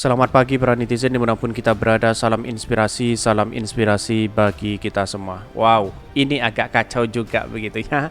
Selamat pagi para netizen dimanapun kita berada, salam inspirasi bagi kita semua. Wow, ini agak kacau juga begitu ya.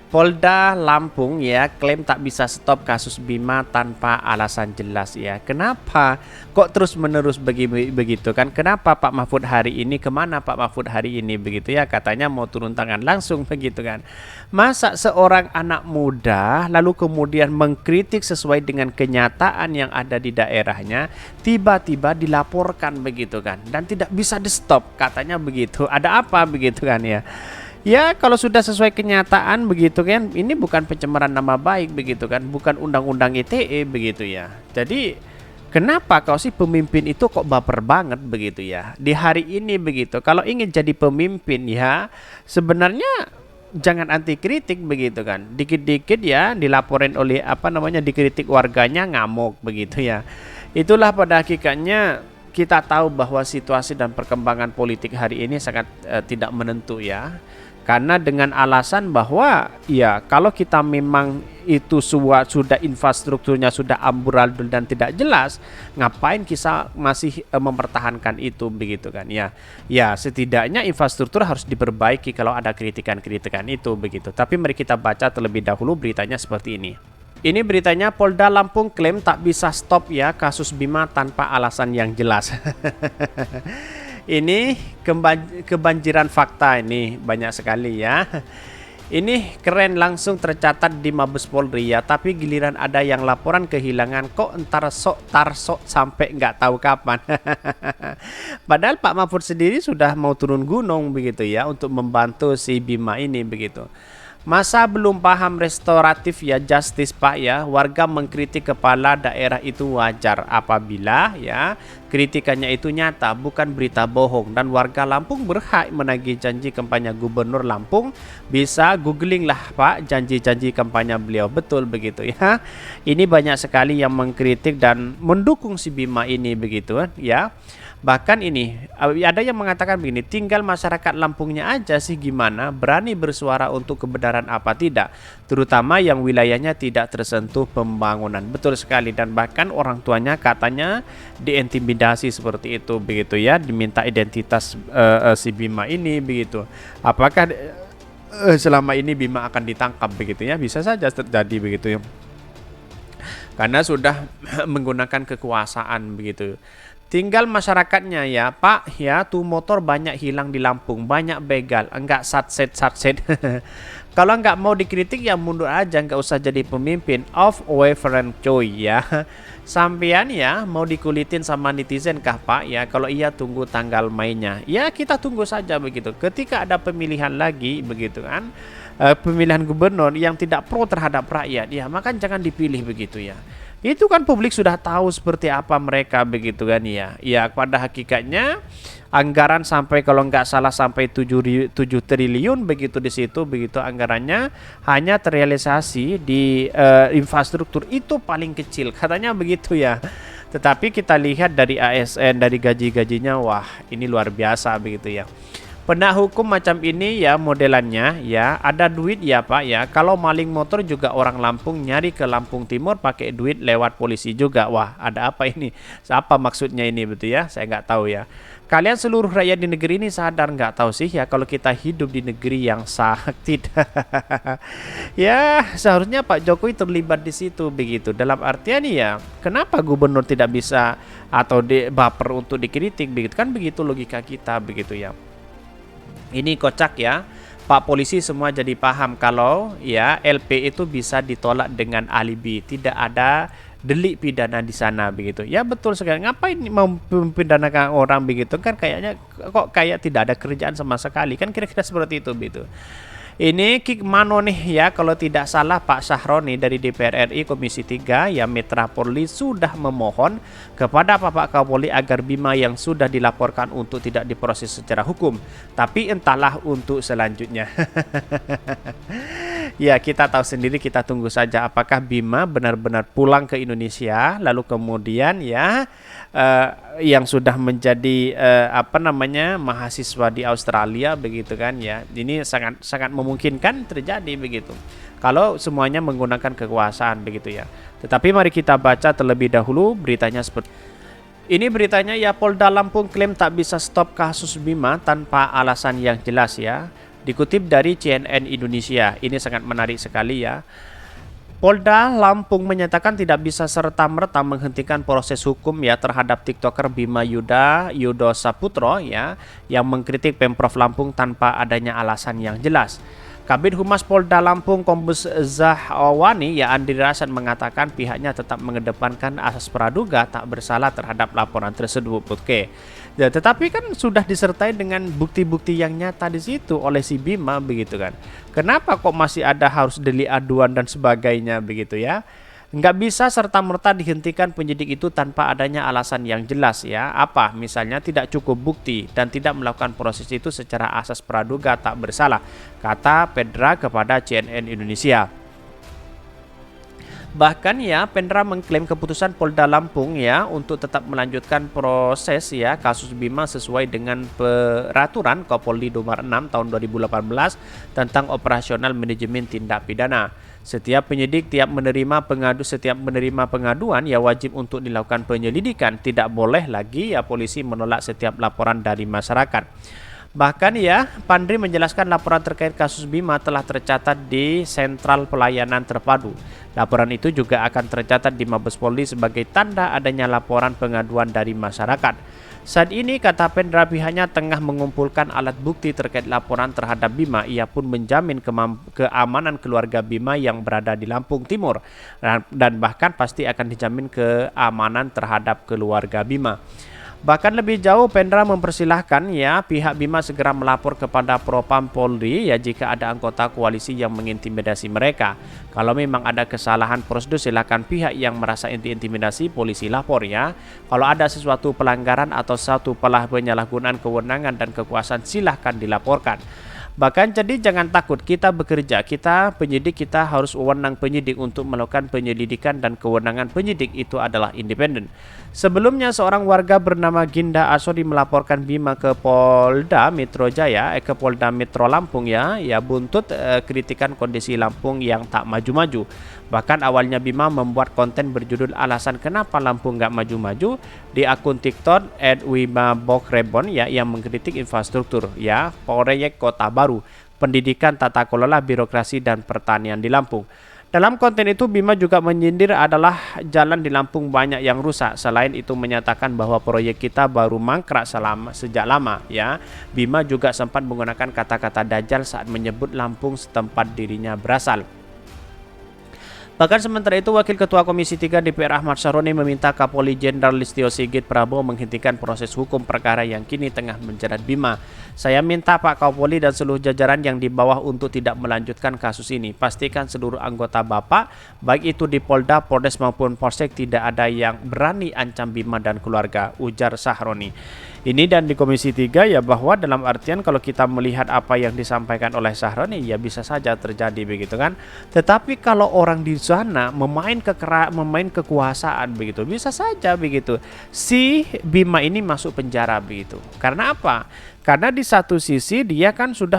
Polda Lampung ya klaim tak bisa stop kasus Bima tanpa alasan jelas ya. Kenapa kok terus menerus begitu kan? Kenapa Pak Mahfud hari ini, kemana Pak Mahfud hari ini begitu ya? Katanya mau turun tangan langsung begitu kan. Masa seorang anak muda lalu kemudian mengkritik sesuai dengan kenyataan yang ada di daerahnya, tiba-tiba dilaporkan begitu kan, dan tidak bisa di stop katanya begitu. Ada apa begitu kan ya? Ya kalau sudah sesuai kenyataan begitu kan, ini bukan pencemaran nama baik begitu kan, bukan undang-undang ITE begitu ya. Jadi kenapa kau sih pemimpin itu kok baper banget begitu ya di hari ini begitu? Kalau ingin jadi pemimpin ya sebenarnya jangan anti kritik begitu kan. Dikit-dikit ya dilaporin oleh dikritik warganya ngamuk begitu ya. Itulah pada hakikatnya kita tahu bahwa situasi dan perkembangan politik hari ini sangat tidak menentu ya. Karena dengan alasan bahwa ya kalau kita memang itu sudah infrastrukturnya sudah amburadul dan tidak jelas, ngapain kita masih mempertahankan itu begitu kan ya. Ya setidaknya infrastruktur harus diperbaiki kalau ada kritikan-kritikan itu begitu. Tapi mari kita baca terlebih dahulu beritanya seperti ini. Ini beritanya, Polda Lampung klaim tak bisa stop ya kasus Bima tanpa alasan yang jelas. Ini kebanjiran fakta, ini banyak sekali ya. Ini keren, langsung tercatat di Mabes Polri ya. Tapi giliran ada yang laporan kehilangan kok entar sok tarsok sampai nggak tahu kapan. Padahal Pak Mahfud sendiri sudah mau turun gunung begitu ya untuk membantu si Bima ini begitu. Masa belum paham restoratif ya justice Pak ya. Warga mengkritik kepala daerah itu wajar apabila ya kritikannya itu nyata, bukan berita bohong. Dan warga Lampung berhak menagih janji kampanye Gubernur Lampung. Bisa googling lah Pak janji-janji kampanye beliau, betul begitu ya. Ini banyak sekali yang mengkritik dan mendukung si Bima ini begitu ya. Bahkan ini ada yang mengatakan begini, tinggal masyarakat Lampungnya aja sih gimana berani bersuara untuk kebenaran apa tidak, terutama yang wilayahnya tidak tersentuh pembangunan. Betul sekali, dan bahkan orang tuanya katanya diintimidasi seperti itu begitu ya, diminta identitas si Bima ini begitu. Apakah selama ini Bima akan ditangkap begitu ya? Bisa saja terjadi begitu ya. Karena sudah menggunakan kekuasaan begitu. Tinggal masyarakatnya ya Pak ya, tuh motor banyak hilang di Lampung, banyak begal, enggak satset. Kalau enggak mau dikritik ya mundur aja, enggak usah jadi pemimpin. Off away friend coy ya. Sampean ya mau dikulitin sama netizen kah Pak ya? Kalau iya tunggu tanggal mainnya. Ya kita tunggu saja begitu. Ketika ada pemilihan lagi begitu kan, pemilihan gubernur yang tidak pro terhadap rakyat ya, maka jangan dipilih begitu ya. Itu kan publik sudah tahu seperti apa mereka begitu kan ya. Ya pada hakikatnya anggaran sampai kalau nggak salah sampai 7 triliun begitu di situ begitu anggarannya, hanya terrealisasi di infrastruktur itu paling kecil katanya begitu ya. Tetapi kita lihat dari ASN, dari gaji-gajinya, wah ini luar biasa begitu ya. Penegak hukum macam ini ya modelannya ya, ada duit ya Pak ya. Kalau maling motor juga orang Lampung nyari ke Lampung Timur pakai duit lewat polisi juga. Wah ada apa ini? Apa maksudnya ini betul ya? Saya nggak tahu ya. Kalian seluruh rakyat di negeri ini sadar nggak tahu sih ya kalau kita hidup di negeri yang sah? Tidak. Ya seharusnya Pak Jokowi terlibat di situ begitu. Dalam artian ya kenapa gubernur tidak bisa atau baper untuk dikritik begitu kan, begitu logika kita begitu ya. Ini kocak ya. Pak polisi semua jadi paham kalau ya LP itu bisa ditolak dengan alibi, tidak ada delik pidana di sana begitu. Ya betul sekali. Ngapain mau mempidanakan orang begitu kan, kayaknya kok kayak tidak ada kerjaan sama sekali kan, kira-kira seperti itu begitu. Ini kick mano nih ya, kalau tidak salah Pak Sahroni dari DPR RI Komisi 3 ya, Mitra Polri sudah memohon kepada Bapak Kapolri agar Bima yang sudah dilaporkan untuk tidak diproses secara hukum. Tapi entahlah untuk selanjutnya. Ya kita tahu sendiri, kita tunggu saja apakah Bima benar-benar pulang ke Indonesia, lalu kemudian ya yang sudah menjadi mahasiswa di Australia begitu kan ya. Ini sangat memungkinkan terjadi begitu kalau semuanya menggunakan kekuasaan begitu ya. Tetapi mari kita baca terlebih dahulu beritanya seperti Ini beritanya ya, Polda Lampung klaim tak bisa stop kasus Bima tanpa alasan yang jelas ya. Dikutip dari CNN Indonesia, ini sangat menarik sekali ya. Polda Lampung menyatakan tidak bisa serta-merta menghentikan proses hukum ya terhadap TikToker Bima Yudo Saputro ya yang mengkritik Pemprov Lampung tanpa adanya alasan yang jelas. Kabid Humas Polda Lampung Kombes Zahwani ya Andri Rasan mengatakan pihaknya tetap mengedepankan asas praduga tak bersalah terhadap laporan tersebut. Oke. Ya, tetapi kan sudah disertai dengan bukti-bukti yang nyata di situ oleh si Bima begitu kan. Kenapa kok masih ada harus delik aduan dan sebagainya begitu ya? Nggak bisa serta-merta dihentikan penyidik itu tanpa adanya alasan yang jelas ya. Apa? Misalnya tidak cukup bukti dan tidak melakukan proses itu secara asas praduga tak bersalah, kata Pendra kepada CNN Indonesia. Bahkan ya, Pendra mengklaim keputusan Polda Lampung ya untuk tetap melanjutkan proses ya kasus Bima sesuai dengan peraturan Kapolri Nomor 6 tahun 2018 tentang operasional manajemen tindak pidana. Setiap penyidik setiap menerima pengaduan ya wajib untuk dilakukan penyelidikan. Tidak boleh lagi ya polisi menolak setiap laporan dari masyarakat. Bahkan ya, Pandri menjelaskan laporan terkait kasus Bima telah tercatat di Sentral Pelayanan Terpadu. Laporan itu juga akan tercatat di Mabes Polri sebagai tanda adanya laporan pengaduan dari masyarakat. Saat ini, kata Pendra, pihaknya tengah mengumpulkan alat bukti terkait laporan terhadap Bima. Ia pun menjamin keamanan keluarga Bima yang berada di Lampung Timur. Dan bahkan pasti akan dijamin keamanan terhadap keluarga Bima. Bahkan lebih jauh, Pendra mempersilahkan ya pihak Bima segera melapor kepada Propam Polri ya jika ada anggota koalisi yang mengintimidasi mereka. Kalau memang ada kesalahan prosedur, silakan pihak yang merasa diintimidasi polisi lapor ya. Kalau ada sesuatu pelanggaran atau satu penyalahgunaan kewenangan dan kekuasaan, silahkan dilaporkan. Bahkan jadi jangan takut, kita bekerja, kita penyidik, kita harus wewenang penyidik untuk melakukan penyelidikan dan kewenangan penyidik itu adalah independen. Sebelumnya seorang warga bernama Ginda Asori melaporkan Bima ke Polda Metro Jaya, ke Polda Metro Lampung ya buntut kritikan kondisi Lampung yang tak maju-maju. Bahkan awalnya Bima membuat konten berjudul alasan kenapa Lampung nggak maju-maju di akun TikTok @wimabokrebon ya yang mengkritik infrastruktur ya proyek kota baru, pendidikan, tata kelola, birokrasi dan pertanian di Lampung. Dalam konten itu Bima juga menyindir adalah jalan di Lampung banyak yang rusak. Selain itu menyatakan bahwa proyek kita baru mangkrak sejak lama ya. Bima juga sempat menggunakan kata-kata dajjal saat menyebut Lampung setempat dirinya berasal. Bahkan sementara itu, Wakil Ketua Komisi 3 DPR Ahmad Syaroni meminta Kapolri Jenderal Listio Sigit Prabowo menghentikan proses hukum perkara yang kini tengah menjerat Bima. Saya minta Pak Kapolri dan seluruh jajaran yang di bawah untuk tidak melanjutkan kasus ini. Pastikan seluruh anggota Bapak, baik itu di Polda, Polres maupun Polsek, tidak ada yang berani ancam Bima dan keluarga, ujar Syaroni. Ini dan di Komisi 3 ya bahwa dalam artian kalau kita melihat apa yang disampaikan oleh Syaroni ya bisa saja terjadi begitu kan. Tetapi kalau orang di sana memain kekuasaan begitu, bisa saja begitu si Bima ini masuk penjara begitu. Karena apa? Karena di satu sisi dia kan sudah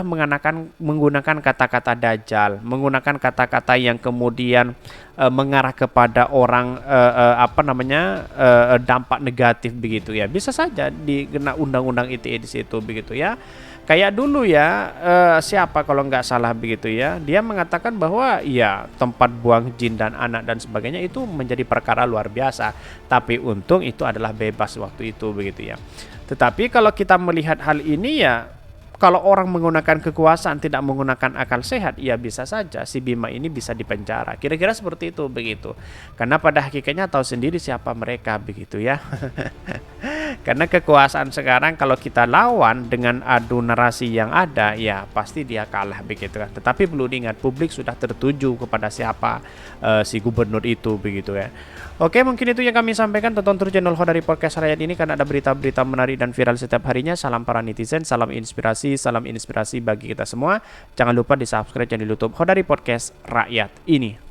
menggunakan kata-kata dajjal, menggunakan kata-kata yang kemudian mengarah kepada orang dampak negatif begitu ya. Bisa saja dikena undang-undang ITE di situ begitu ya. Kayak dulu ya siapa kalau nggak salah begitu ya, dia mengatakan bahwa ya tempat buang jin dan anak dan sebagainya itu menjadi perkara luar biasa. Tapi untung itu adalah bebas waktu itu begitu ya. Tetapi kalau kita melihat hal ini ya, kalau orang menggunakan kekuasaan tidak menggunakan akal sehat, ya bisa saja si Bima ini bisa dipenjara. Kira-kira seperti itu begitu. Karena pada hakikatnya tahu sendiri siapa mereka begitu ya. Karena kekuasaan sekarang kalau kita lawan dengan adu narasi yang ada, ya pasti dia kalah begitu kan. Tetapi perlu diingat, publik sudah tertuju kepada siapa si gubernur itu begitu ya. Oke, mungkin itu yang kami sampaikan. Tonton terus channel Khodari Podcast Rakyat ini karena ada berita-berita menarik dan viral setiap harinya. Salam para netizen, salam inspirasi bagi kita semua. Jangan lupa di subscribe channel YouTube Khodari Podcast Rakyat ini.